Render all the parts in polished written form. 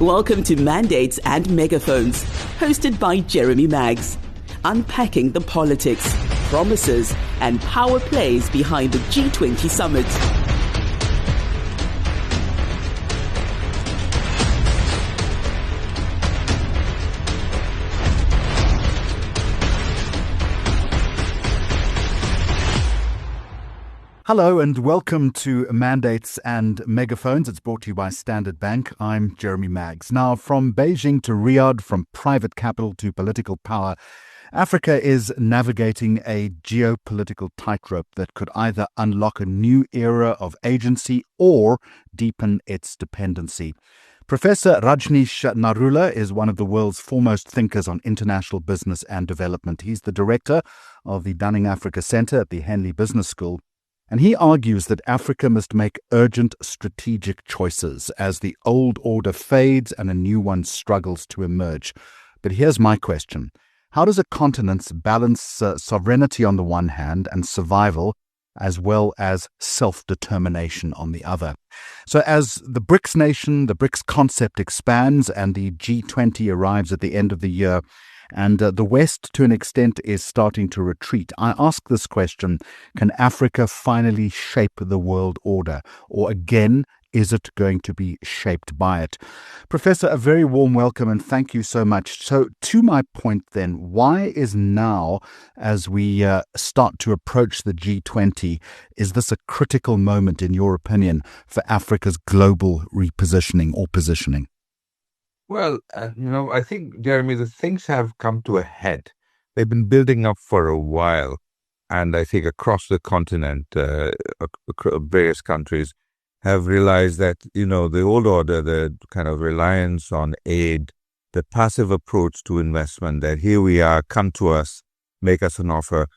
Welcome to Mandates and Megaphones, hosted by Jeremy Maggs, unpacking the politics, promises and power plays behind the G20 summit. Hello and welcome to Mandates and Megaphones. It's brought to you by Standard Bank. I'm Jeremy Maggs. Now, from Beijing to Riyadh, from private capital to political power, Africa is navigating a geopolitical tightrope that could either unlock a new era of agency or deepen its dependency. Professor Rajneesh Narula is one of the world's foremost thinkers on international business and development. He's the director of the Dunning Africa Centre at the Henley Business School. And he argues that Africa must make urgent strategic choices as the old order fades and a new one struggles to emerge. But here's my question. How does a continent balance sovereignty on the one hand and survival as well as self-determination on the other? So as the BRICS nation, the BRICS concept expands and the G20 arrives at the end of the year, and the West, to an extent, is starting to retreat. I ask this question, can Africa finally shape the world order? Or again, is it going to be shaped by it? Professor, a very warm welcome and thank you so much. So to my point then, why is now, as we start to approach the G20, is this a critical moment, in your opinion, for Africa's global repositioning or positioning? Well, I think, Jeremy, the things have come to a head. They've been building up for a while. And I think across the continent, various countries have realized that, the old order, the kind of reliance on aid, the passive approach to investment, that here we are, come to us, make us an offer,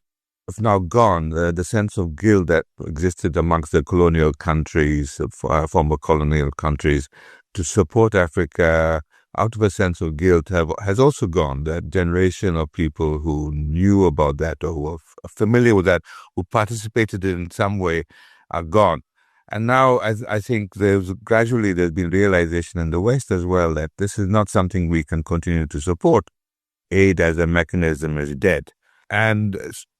have now gone. The sense of guilt that existed amongst the colonial countries, former colonial countries, to support Africa out of a sense of guilt has also gone. That generation of people who knew about that or who were familiar with that, who participated in some way, are gone. And now I think there's been realization in the West as well that this is not something we can continue to support. Aid as a mechanism is dead. And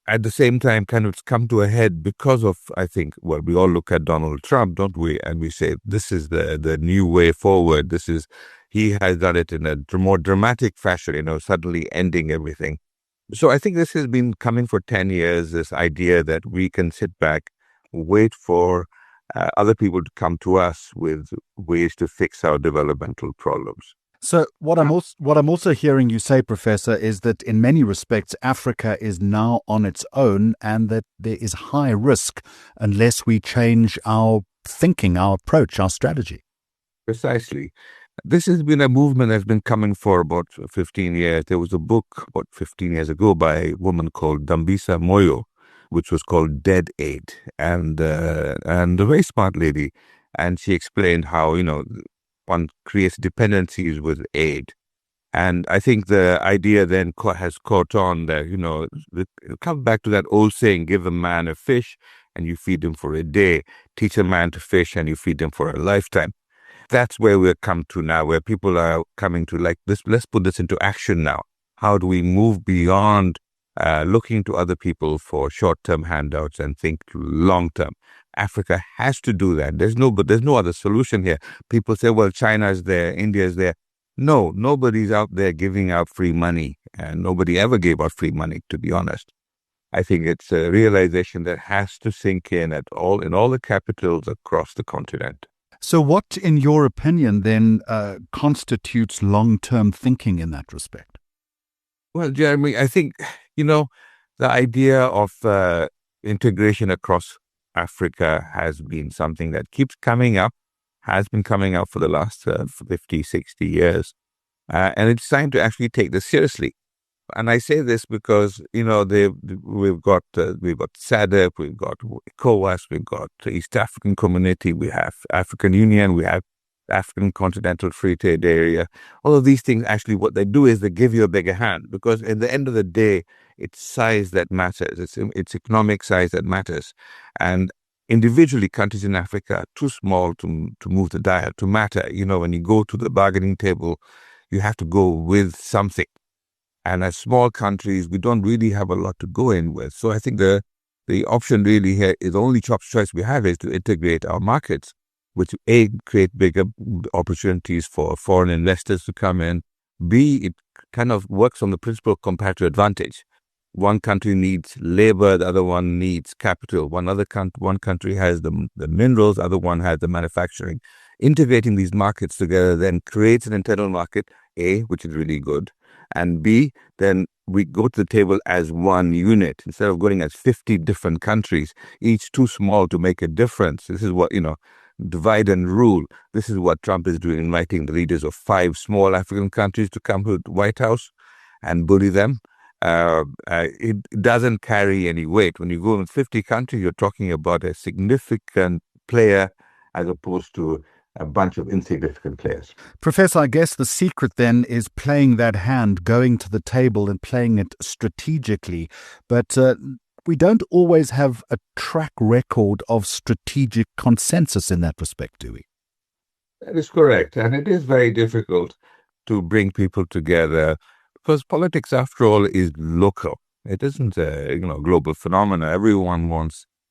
at the same time, kind of it's come to a head because of, I think, we all look at Donald Trump, don't we? And we say, this is the new way forward. He has done it in a more dramatic fashion, suddenly ending everything. So I think this has been coming for 10 years, this idea that we can sit back, wait for other people to come to us with ways to fix our developmental problems. So what I'm also hearing you say, Professor, is that in many respects, Africa is now on its own and that there is high risk unless we change our thinking, our approach, our strategy. Precisely. This has been a movement that's been coming for about 15 years. There was a book about 15 years ago by a woman called Dambisa Moyo, which was called Dead Aid, and a very smart lady. And she explained how, one creates dependencies with aid. And I think the idea then has caught on that, it comes back to that old saying, give a man a fish and you feed him for a day. Teach a man to fish and you feed him for a lifetime. That's where we're come to now, where people are coming to like this. Let's put this into action now. How do we move beyond looking to other people for short-term handouts and think long-term? Africa has to do that. There's no other solution here. People say, well, China is there, India is there. No, nobody's out there giving out free money, and nobody ever gave out free money, to be honest. I think it's a realization that has to sink in in all the capitals across the continent. So what, in your opinion, then constitutes long-term thinking in that respect? Well, Jeremy, I think, the idea of integration across Africa has been something that keeps coming up, has been coming up for the last 50, 60 years. And it's time to actually take this seriously. And I say this because, we've got SADC, we've got ECOWAS, we've got the East African Community, we have African Union, we have African Continental Free Trade Area. All of these things, actually, what they do is they give you a bigger hand, because at the end of the day, it's size that matters. It's economic size that matters. And individually, countries in Africa are too small to move the dial, to matter. When you go to the bargaining table, you have to go with something. And as small countries, we don't really have a lot to go in with. So I think the option really here is the only choice we have is to integrate our markets, which A, create bigger opportunities for foreign investors to come in. B, it kind of works on the principle of comparative advantage. One country needs labor, the other one needs capital. One country has the minerals, the other one has the manufacturing. Integrating these markets together then creates an internal market, A, which is really good, and B, then we go to the table as one unit instead of going as 50 different countries, each too small to make a difference. This is what, divide and rule. This is what Trump is doing, inviting the leaders of 5 small African countries to come to the White House and bully them. It doesn't carry any weight. When you go in 50 countries, you're talking about a significant player as opposed to a bunch of insignificant players. Professor, I guess the secret then is playing that hand, going to the table and playing it strategically. But we don't always have a track record of strategic consensus in that respect, do we? That is correct. And it is very difficult to bring people together because politics, after all, is local. It isn't a global phenomenon. Everyone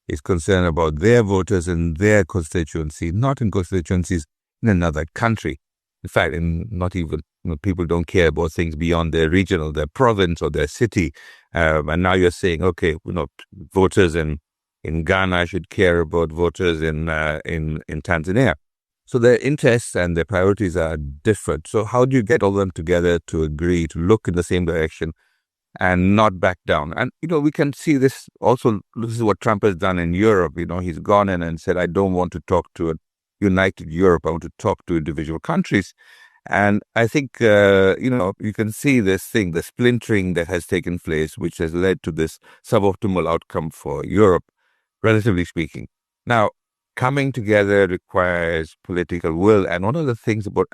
is concerned about their voters in their constituency, not in constituencies in another country. In fact, not even people don't care about things beyond their region or their province or their city. And now you're saying, okay, voters in Ghana should care about voters in Tanzania. So their interests and their priorities are different. So how do you get all of them together to agree, to look in the same direction and not back down? And, we can see this also. This is what Trump has done in Europe. He's gone in and said, I don't want to talk to a united Europe. I want to talk to individual countries. And I think, you can see this thing, the splintering that has taken place, which has led to this suboptimal outcome for Europe, relatively speaking. Now, coming together requires political will. And one of the things about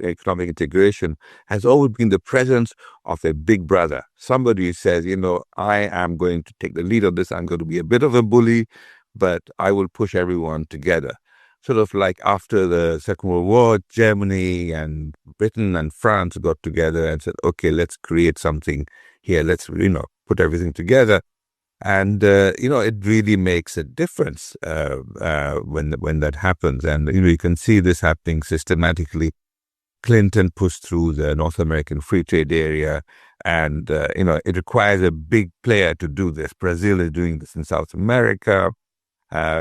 economic integration has always been the presence of a big brother. Somebody says, I am going to take the lead on this. I'm going to be a bit of a bully, but I will push everyone together. Sort of like after the Second World War, Germany and Britain and France got together and said, okay, let's create something here. Let's, put everything together. And, it really makes a difference when that happens. And, you can see this happening systematically. Clinton pushed through the North American Free Trade Area. And, it requires a big player to do this. Brazil is doing this in South America.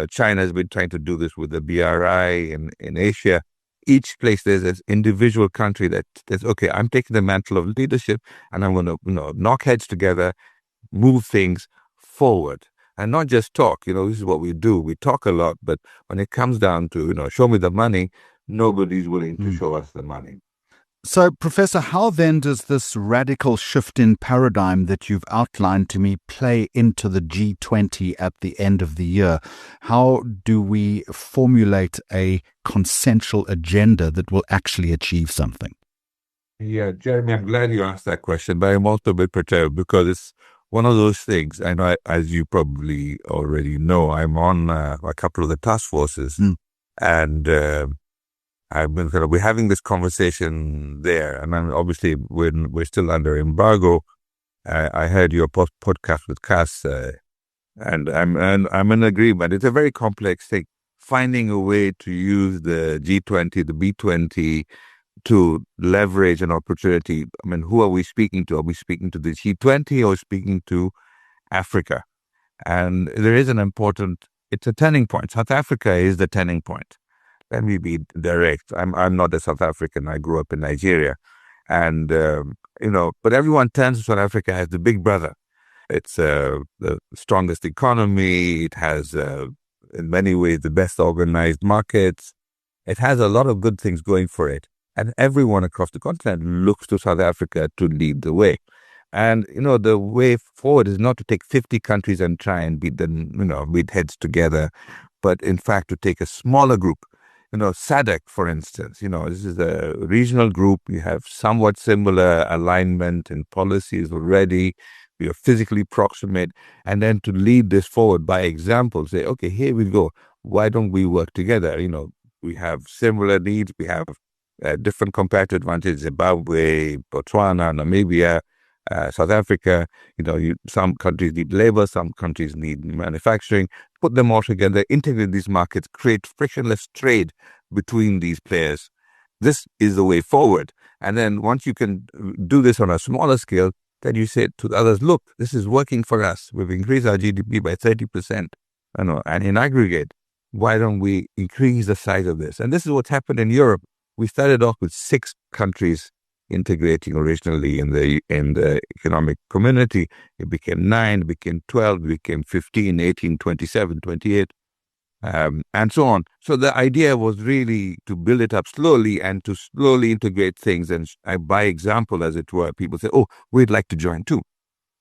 China has been trying to do this with the BRI in Asia. Each place there's an individual country that says, okay, I'm taking the mantle of leadership and I'm going to, knock heads together, move things forward and not just talk. This is what we do. We talk a lot, but when it comes down to, show me the money, nobody's willing to show us the money. So, Professor, how then does this radical shift in paradigm that you've outlined to me play into the G20 at the end of the year? How do we formulate a consensual agenda that will actually achieve something? Yeah, Jeremy, I'm glad you asked that question, but I'm also a bit perturbed because it's one of those things. I know, as you probably already know, I'm on a couple of the task forces, and we're having this conversation there, and obviously we're still under embargo. I heard your podcast with Cass, and I'm in agreement. It's a very complex thing. Finding a way to use the G20, the B20, to leverage an opportunity. I mean, who are we speaking to? Are we speaking to the G20 or speaking to Africa? And there is it's a turning point. South Africa is the turning point. Let me be direct. I'm not a South African. I grew up in Nigeria. And, but everyone turns to South Africa as the big brother. It's the strongest economy. It has, in many ways, the best organized markets. It has a lot of good things going for it. And everyone across the continent looks to South Africa to lead the way. And, the way forward is not to take 50 countries and try and beat heads together, but in fact to take a smaller group. SADC, for instance, this is a regional group. We have somewhat similar alignment in policies already. We are physically proximate. And then to lead this forward by example, say, okay, here we go. why don't we work together? We have similar needs. We have different comparative advantages: Zimbabwe, Botswana, Namibia, South Africa. Some countries need labor, some countries need manufacturing. Put them all together, integrate these markets, create frictionless trade between these players. This is the way forward. And then once you can do this on a smaller scale, then you say to the others, look, this is working for us. We've increased our GDP by 30%. And in aggregate, why don't we increase the size of this? And this is what's happened in Europe. We started off with 6 countries integrating originally in the economic community. It became 9, it became 12, it became 15, 18, 27, 28, and so on. So the idea was really to build it up slowly and to slowly integrate things. And by example, as it were, people say, oh, we'd like to join too.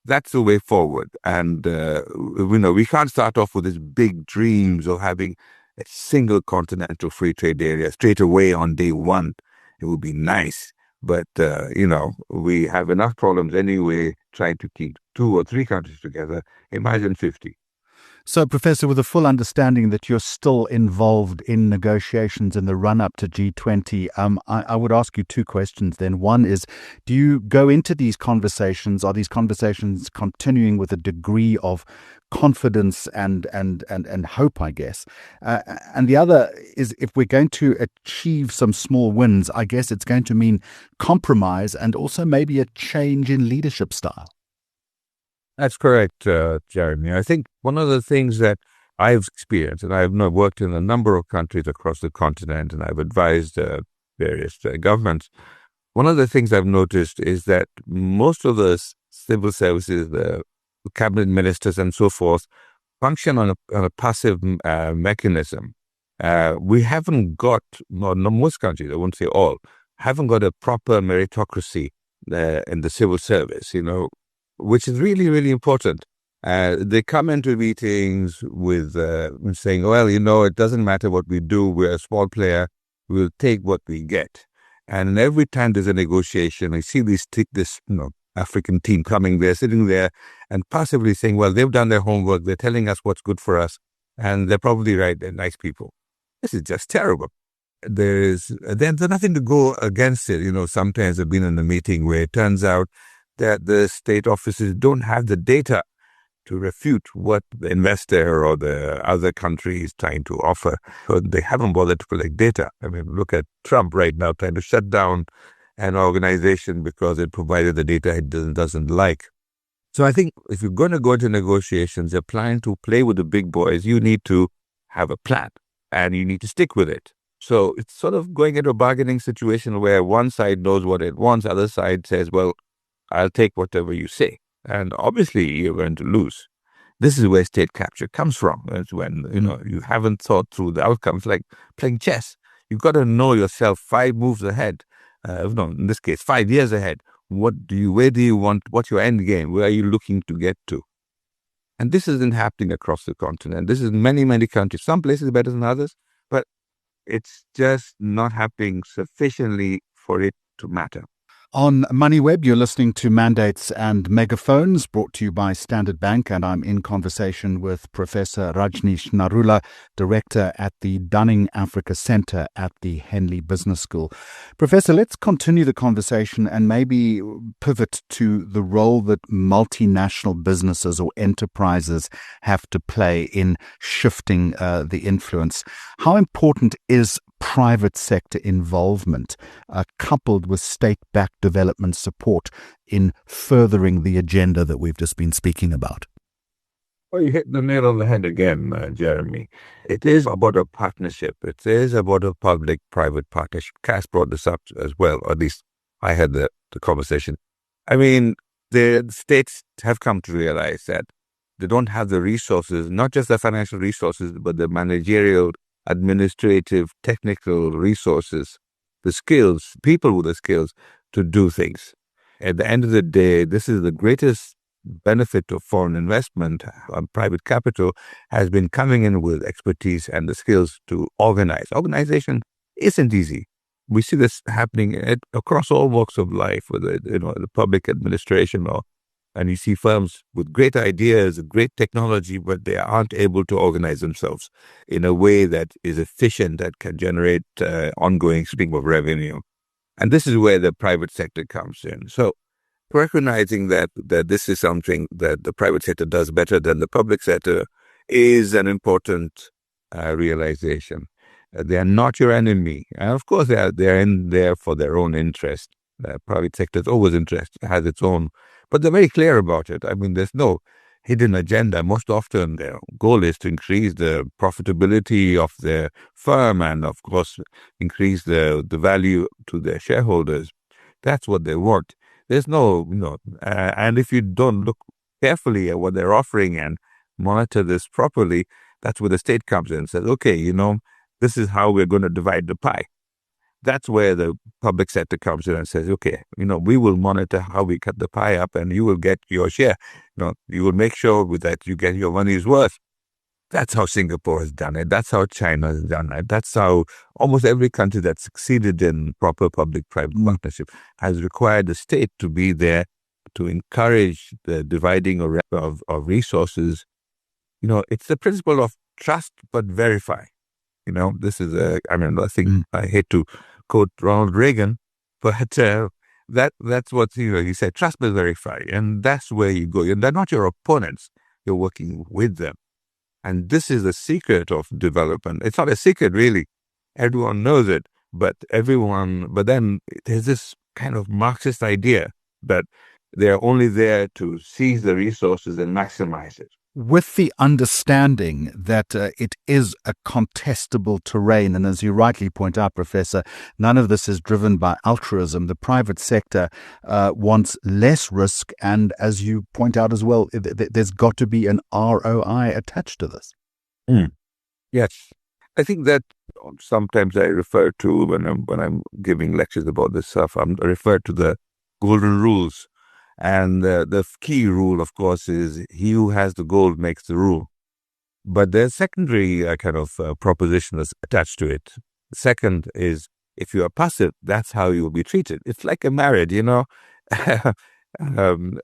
That's the way forward. And, we can't start off with these big dreams of having a single continental free trade area straight away on day one. It would be nice. But, we have enough problems anyway trying to keep 2 or 3 countries together. Imagine 50. So, Professor, with a full understanding that you're still involved in negotiations in the run-up to G20, I would ask you 2 questions then. One is, do you go into these conversations? Are these conversations continuing with a degree of confidence and hope, I guess? And the other is, if we're going to achieve some small wins, I guess it's going to mean compromise and also maybe a change in leadership style. That's correct, Jeremy. I think one of the things that I've experienced, and I've worked in a number of countries across the continent, and I've advised various governments. One of the things I've noticed is that most of the civil services, the cabinet ministers and so forth, function on a passive mechanism. We haven't got, most countries, I won't say all, haven't got a proper meritocracy in the civil service, which is really, really important. They come into meetings with saying, well, it doesn't matter what we do. We're a small player. We'll take what we get. And every time there's a negotiation, I see this African team coming there, sitting there and passively saying, well, they've done their homework. They're telling us what's good for us. And they're probably right. They're nice people. This is just terrible. There's nothing to go against it. Sometimes I've been in a meeting where it turns out that the state offices don't have the data to refute what the investor or the other country is trying to offer. So they haven't bothered to collect data. I mean, look at Trump right now trying to shut down an organization because it provided the data it doesn't like. So I think if you're going to go into negotiations, you're planning to play with the big boys, you need to have a plan and you need to stick with it. So it's sort of going into a bargaining situation where one side knows what it wants, the other side says, well, I'll take whatever you say. And obviously, you're going to lose. This is where state capture comes from. It's when, you haven't thought through the outcomes, like playing chess. You've got to know yourself 5 moves ahead. In this case, 5 years ahead. Where do you want, what's your end game? Where are you looking to get to? And this isn't happening across the continent. This is many, many countries. Some places better than others, but it's just not happening sufficiently for it to matter. On Moneyweb, you're listening to Mandates and Megaphones, brought to you by Standard Bank, and I'm in conversation with Professor Rajneesh Narula, Director at the Dunning Africa Centre at the Henley Business School. Professor, let's continue the conversation and maybe pivot to the role that multinational businesses or enterprises have to play in shifting the influence. How important is private sector involvement coupled with state-backed development support in furthering the agenda that we've just been speaking about? Well, you hit the nail on the head again, Jeremy. It is about a partnership. It is about a public-private partnership. Cass brought this up as well, or at least I had the conversation. I mean, the states have come to realize that they don't have the resources, not just the financial resources, but the managerial, administrative, technical resources, the skills, people with the skills to do things. At the end of the day, this is the greatest benefit of foreign investment. Private capital has been coming in with expertise and the skills to organize. Organization isn't easy. We see this happening across all walks of life, whether the public administration or And you see firms with great ideas, great technology, but they aren't able to organize themselves in a way that is efficient, that can generate ongoing stream of revenue. And this is where the private sector comes in. So recognizing that this is something that the private sector does better than the public sector is an important realization. They are not your enemy. And of course, they're in there for their own interest. The private sector is always has its own, but they're very clear about it. I mean, there's no hidden agenda. Most often, their goal is to increase the profitability of their firm and, of course, increase the value to their shareholders. That's what they want. There's no, and if you don't look carefully at what they're offering and monitor this properly, that's where the state comes in and says, okay, this is how we're going to divide the pie. That's where the public sector comes in and says, okay, we will monitor how we cut the pie up and you will get your share. You will make sure that you get your money's worth. That's how Singapore has done it. That's how China has done it. That's how almost every country that succeeded in proper public-private partnership has required the state to be there to encourage the dividing of resources. It's the principle of trust but verify. This is I think I hate to quote Ronald Reagan, but that's what he said, trust but verify. And that's where you go. And they're not your opponents. You're working with them. And this is the secret of development. It's not a secret, really. Everyone knows it, but then there's this kind of Marxist idea that they're only there to seize the resources and maximize it. With the understanding that it is a contestable terrain, and as you rightly point out, Professor, none of this is driven by altruism. The private sector wants less risk, and as you point out as well, there's got to be an ROI attached to this. Yes. I think that sometimes I refer to, when I'm giving lectures about this stuff, I refer to the golden rules. And the key rule, of course, is he who has the gold makes the rule. But there's secondary kind of proposition that's attached to it. Second is, if you are passive, that's how you will be treated. It's like a marriage, at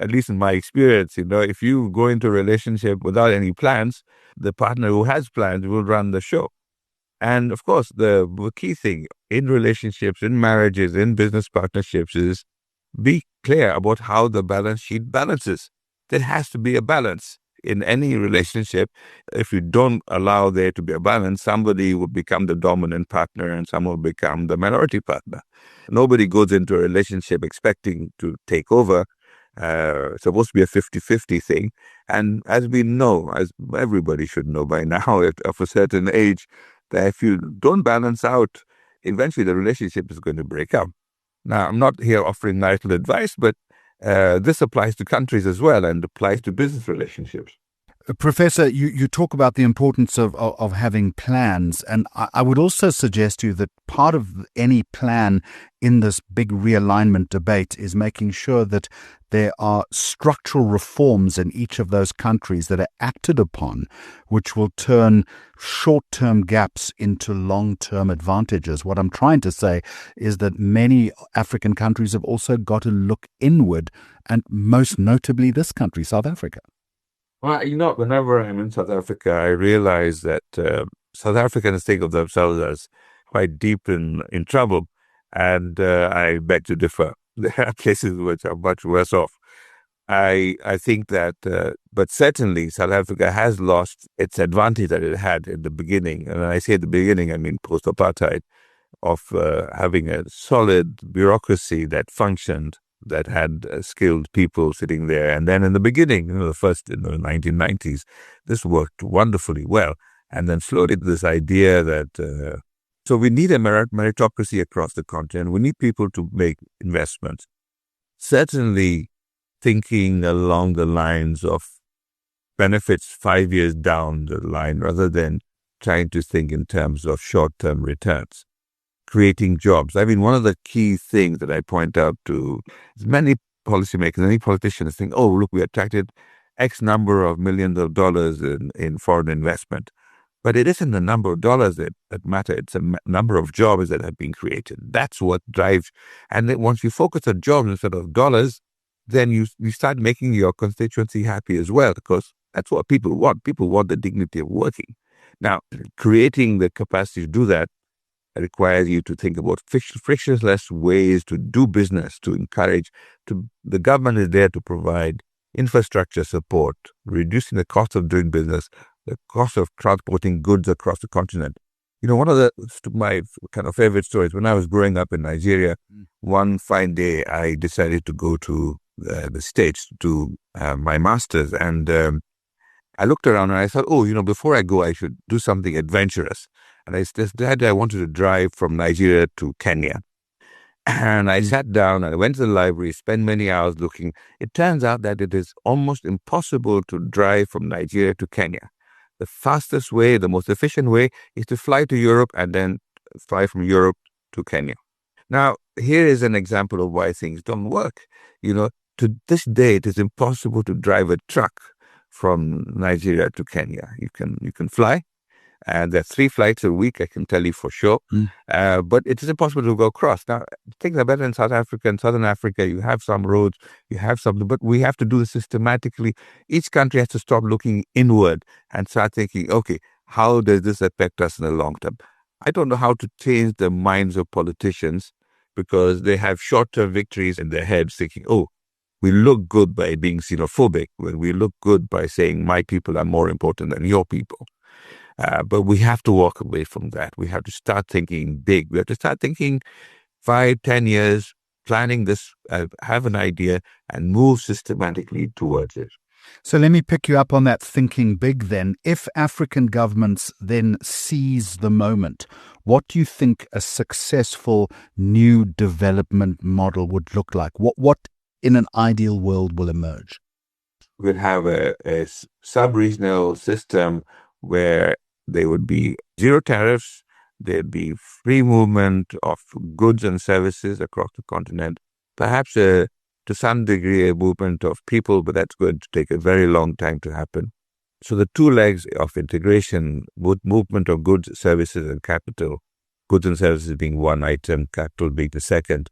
least in my experience, if you go into a relationship without any plans, the partner who has plans will run the show. And of course, the key thing in relationships, in marriages, in business partnerships is be clear about how the balance sheet balances. There has to be a balance in any relationship. If you don't allow there to be a balance, somebody will become the dominant partner and someone will become the minority partner. Nobody goes into a relationship expecting to take over. It's supposed to be a 50-50 thing. And as we know, as everybody should know by now, of a certain age, that if you don't balance out, eventually the relationship is going to break up. Now, I'm not here offering marital advice, but this applies to countries as well and applies to business relationships. Professor, you talk about the importance of having plans, and I would also suggest to you that part of any plan in this big realignment debate is making sure that there are structural reforms in each of those countries that are acted upon, which will turn short-term gaps into long-term advantages. What I'm trying to say is that many African countries have also got to look inward, and most notably this country, South Africa. Well, whenever I'm in South Africa, I realize that South Africans think of themselves as quite deep in trouble, and I beg to differ. There are places which are much worse off. I think that, but certainly South Africa has lost its advantage that it had in the beginning. And when I say the beginning, I mean post-apartheid, of having a solid bureaucracy that functioned, that had skilled people sitting there. And then in the beginning, the first in the 1990s, this worked wonderfully well. And then slowly this idea that, so we need a meritocracy across the continent. We need people to make investments. Certainly thinking along the lines of benefits 5 years down the line, rather than trying to think in terms of short-term returns. Creating jobs. I mean, one of the key things that I point out to is many policymakers, many politicians think, oh, look, we attracted X number of millions of dollars in foreign investment. But it isn't the number of dollars that matter. It's a number of jobs that have been created. That's what drives. And then once you focus on jobs instead of dollars, then you start making your constituency happy as well, because that's what people want. People want the dignity of working. Now, creating the capacity to do that requires you to think about frictionless ways to do business, to encourage. The government is there to provide infrastructure support, reducing the cost of doing business, the cost of transporting goods across the continent. One of my kind of favorite stories, when I was growing up in Nigeria, one fine day I decided to go to the States to do my master's, and I looked around and I thought, before I go, I should do something adventurous. And I decided I wanted to drive from Nigeria to Kenya. And I sat down and I went to the library, spent many hours looking. It turns out that it is almost impossible to drive from Nigeria to Kenya. The fastest way, the most efficient way, is to fly to Europe and then fly from Europe to Kenya. Now, here is an example of why things don't work. To this day, it is impossible to drive a truck from Nigeria to Kenya. You can fly, and there are 3 flights a week, I can tell you for sure. But it is impossible to go across. Now, things are better in South Africa. In Southern Africa, you have some roads, you have something, but we have to do this systematically. Each country has to stop looking inward and start thinking, okay, how does this affect us in the long term? I don't know how to change the minds of politicians, because they have short-term victories in their heads, thinking, we look good by being xenophobic, when we look good by saying my people are more important than your people. But we have to walk away from that. We have to start thinking big. We have to start thinking 5, 10 years, planning this, have an idea, and move systematically towards it. So let me pick you up on that thinking big then. If African governments then seize the moment, what do you think a successful new development model would look like? What in an ideal world will emerge? We'll have a sub-regional system where there would be zero tariffs, there'd be free movement of goods and services across the continent, perhaps to some degree a movement of people, but that's going to take a very long time to happen. So the 2 legs of integration, movement of goods, services, and capital, goods and services being one item, capital being the second.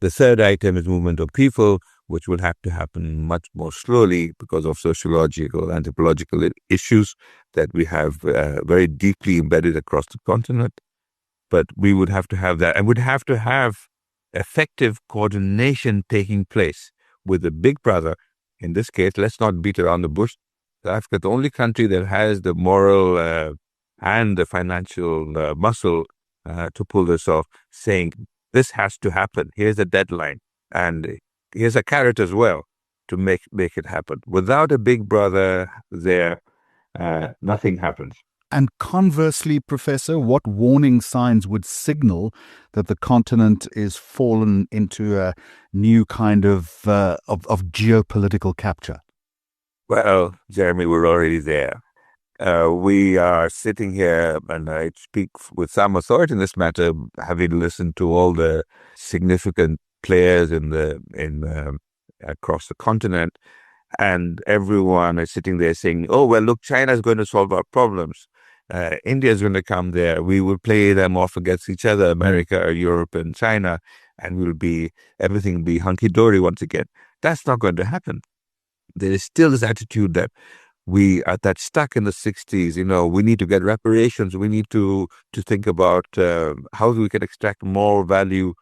The third item is movement of people, which will have to happen much more slowly because of sociological, anthropological issues that we have very deeply embedded across the continent. But we would have to have that, and would have to have effective coordination taking place with the big brother. In this case, let's not beat around the bush. South Africa is the only country that has the moral and the financial muscle to pull this off, saying this has to happen. Here's a deadline, and here's a carrot as well to make it happen. Without a big brother there, nothing happens. And conversely, Professor, what warning signs would signal that the continent is fallen into a new kind of geopolitical capture? Well, Jeremy, we're already there. We are sitting here, and I speak with some authority in this matter, having listened to all the significant players across the continent, and everyone is sitting there saying, "Oh, well, look, China is going to solve our problems. India is going to come there. We will play them off against each other, America, Europe, and China, and everything will be hunky-dory once again." That's not going to happen. There is still this attitude that we are stuck in the 60s. We need to get reparations. We need to think about how we can extract more value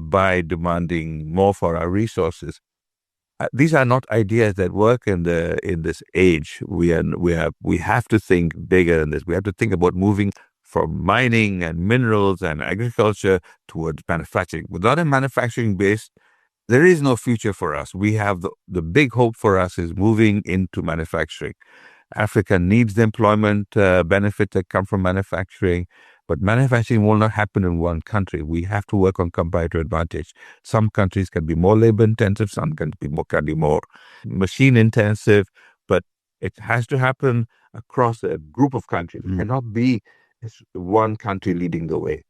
by demanding more for our resources. These are not ideas that work in this age. We have to think bigger than this. We have to think about moving from mining and minerals and agriculture towards manufacturing. Without a manufacturing base, there is no future for us. We have the big hope for us is moving into manufacturing. Africa needs the employment benefits that come from manufacturing, but manufacturing will not happen in one country. We have to work on comparative advantage. Some countries can be more labor intensive, some can be more machine intensive, but it has to happen across a group of countries. It cannot be one country leading the way.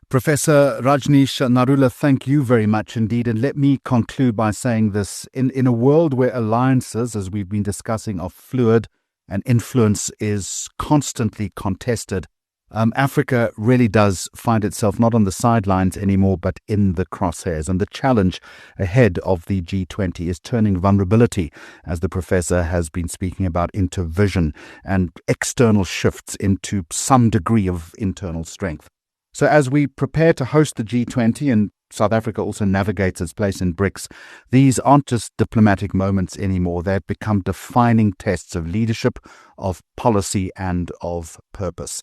Professor Rajneesh Narula, thank you very much indeed. And let me conclude by saying this. In a world where alliances, as we've been discussing, are fluid and influence is constantly contested, Africa really does find itself not on the sidelines anymore, but in the crosshairs. And the challenge ahead of the G20 is turning vulnerability, as the professor has been speaking about, into vision and external shifts into some degree of internal strength. So as we prepare to host the G20 and South Africa also navigates its place in BRICS, these aren't just diplomatic moments anymore. They've become defining tests of leadership, of policy, and of purpose.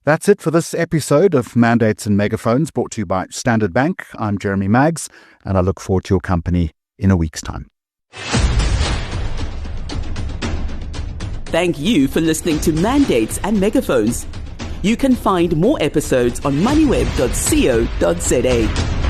That's it for this episode of Mandates and Megaphones, brought to you by Standard Bank. I'm Jeremy Maggs, and I look forward to your company in a week's time. Thank you for listening to Mandates and Megaphones. You can find more episodes on moneyweb.co.za.